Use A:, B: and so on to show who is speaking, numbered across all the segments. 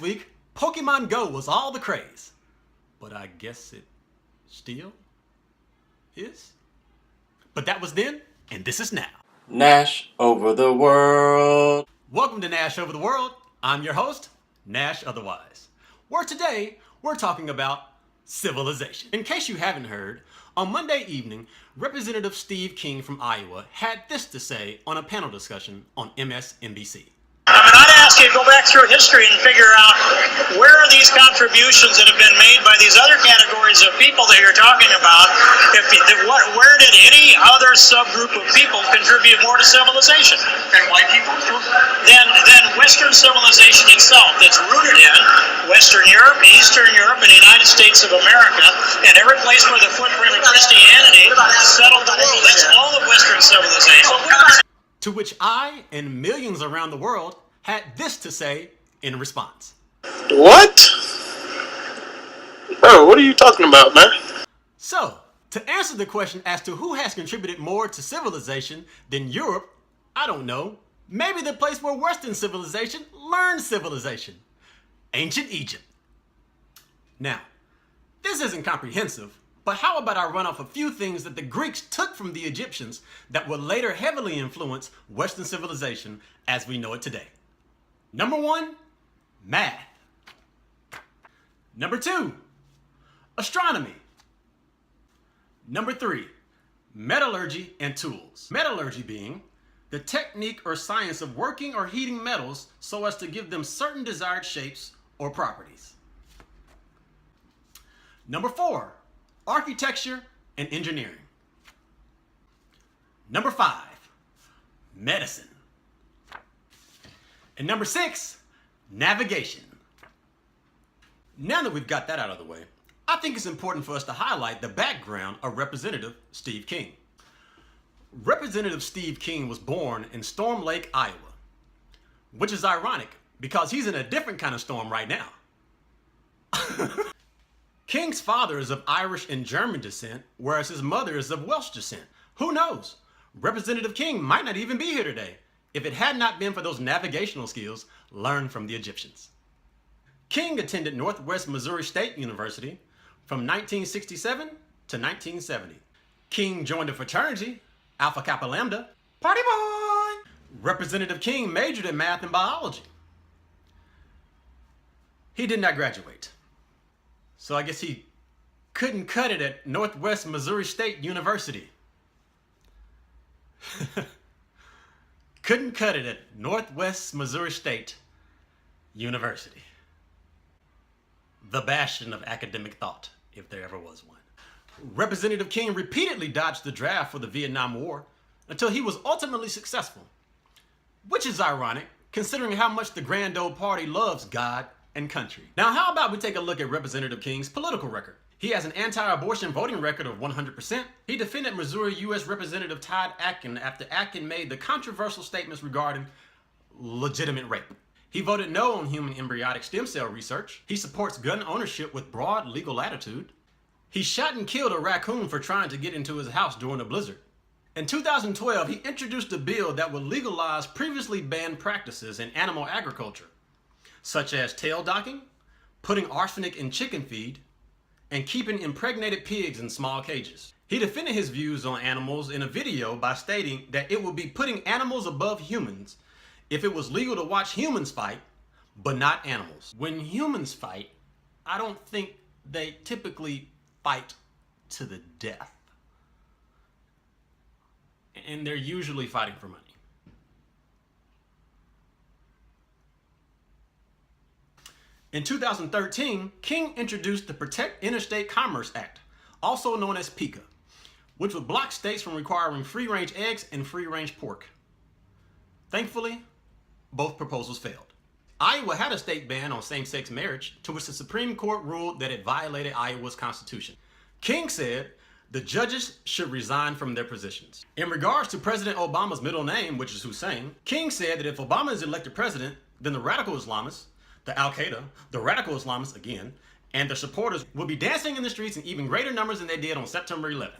A: Last week, Pokemon Go was all the craze. But I guess it still is. But that was then, and this is now.
B: Nash over the world.
A: Welcome to Nash Over the World. I'm your host, Nash Otherwise. Where today, we're talking about civilization. In case you haven't heard, on Monday evening, Representative Steve King from Iowa had this to say on a panel discussion on MSNBC.
C: I'd ask you to go back through history and figure out where are these contributions that have been made by these other categories of people that you're talking about. Where did any other subgroup of people contribute more to civilization?
D: And white people?
C: Than Western civilization itself, that's rooted in Western Europe, Eastern Europe, and the United States of America, and every place where the footprint of Christianity settled the world. That's all of Western civilization.
A: To which I and millions around the world had this to say in response.
D: What? Bro, what are you talking about, man?
A: So, to answer the question as to who has contributed more to civilization than Europe, I don't know. Maybe the place where Western civilization learned civilization. Ancient Egypt. Now, this isn't comprehensive, but how about I run off a few things that the Greeks took from the Egyptians that would later heavily influence Western civilization as we know it today. Number 1, math. Number 2, astronomy. Number 3, metallurgy and tools. Metallurgy being the technique or science of working or heating metals so as to give them certain desired shapes or properties. Number 4, architecture and engineering. Number 5, medicine. And number 6, navigation. Now that we've got that out of the way, I think it's important for us to highlight the background of Representative Steve King. Representative Steve King was born in Storm Lake, Iowa, which is ironic because he's in a different kind of storm right now. King's father is of Irish and German descent, whereas his mother is of Welsh descent. Who knows? Representative King might not even be here today if it had not been for those navigational skills learned from the Egyptians. King attended Northwest Missouri State University from 1967 to 1970. King joined a fraternity, Alpha Kappa Lambda. Party boy! Representative King majored in math and biology. He did not graduate. So I guess he couldn't cut it at Northwest Missouri State University. Couldn't cut it at Northwest Missouri State University. The bastion of academic thought, if there ever was one. Representative King repeatedly dodged the draft for the Vietnam War until he was ultimately successful, which is ironic considering how much the grand old party loves God and country. Now, how about we take a look at Representative King's political record? He has an anti-abortion voting record of 100%. He defended Missouri U.S. Representative Todd Akin after Akin made the controversial statements regarding legitimate rape. He voted no on human embryonic stem cell research. He supports gun ownership with broad legal attitude. He shot and killed a raccoon for trying to get into his house during a blizzard. In 2012, he introduced a bill that would legalize previously banned practices in animal agriculture, such as tail docking, putting arsenic in chicken feed, and keeping impregnated pigs in small cages. He defended his views on animals in a video by stating that it would be putting animals above humans if it was legal to watch humans fight, but not animals. When humans fight, I don't think they typically fight to the death. And they're usually fighting for money. In 2013, King introduced the Protect Interstate Commerce Act, also known as PICA, which would block states from requiring free-range eggs and free-range pork. Thankfully, both proposals failed. Iowa had a state ban on same-sex marriage, to which the Supreme Court ruled that it violated Iowa's constitution. King said the judges should resign from their positions. In regards to President Obama's middle name, which is Hussein, King said that if Obama is elected president, then the radical Islamists, the Al-Qaeda, the radical Islamists again, and their supporters will be dancing in the streets in even greater numbers than they did on September 11th.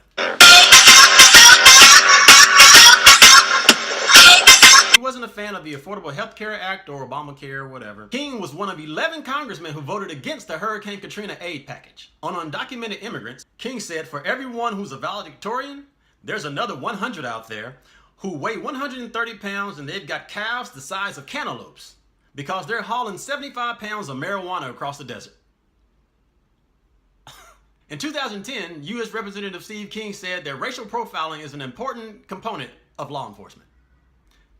A: wasn't a fan of the Affordable Health Care Act or Obamacare or whatever. King was one of 11 congressmen who voted against the Hurricane Katrina aid package. On undocumented immigrants, King said, for everyone who's a valedictorian, there's another 100 out there who weigh 130 pounds and they've got calves the size of cantaloupes because they're hauling 75 pounds of marijuana across the desert. In 2010, U.S. Representative Steve King said that racial profiling is an important component of law enforcement.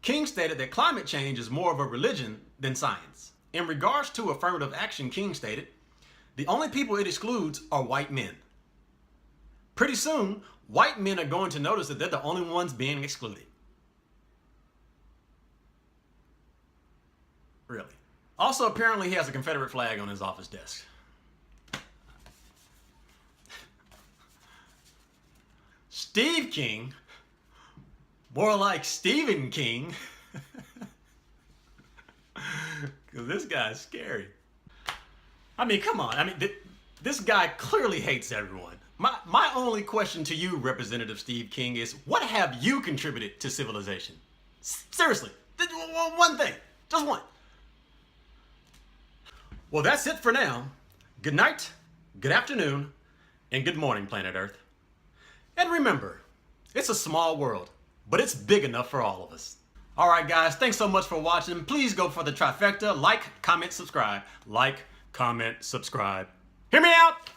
A: King stated that climate change is more of a religion than science. In regards to affirmative action, King stated, the only people it excludes are white men. Pretty soon, white men are going to notice that they're the only ones being excluded. Really. Also, apparently he has a Confederate flag on his office desk. Steve King, more like Stephen King, because this guy's scary. I mean, come on. I mean, this guy clearly hates everyone. My only question to you, Representative Steve King, is what have you contributed to civilization? Seriously, one thing, just one. Well, that's it for now. Good night, good afternoon, and good morning, planet Earth. And remember, it's a small world, but it's big enough for all of us. All right, guys, thanks so much for watching. Please go for the trifecta. Like, comment, subscribe. Like, comment, subscribe. Hear me out!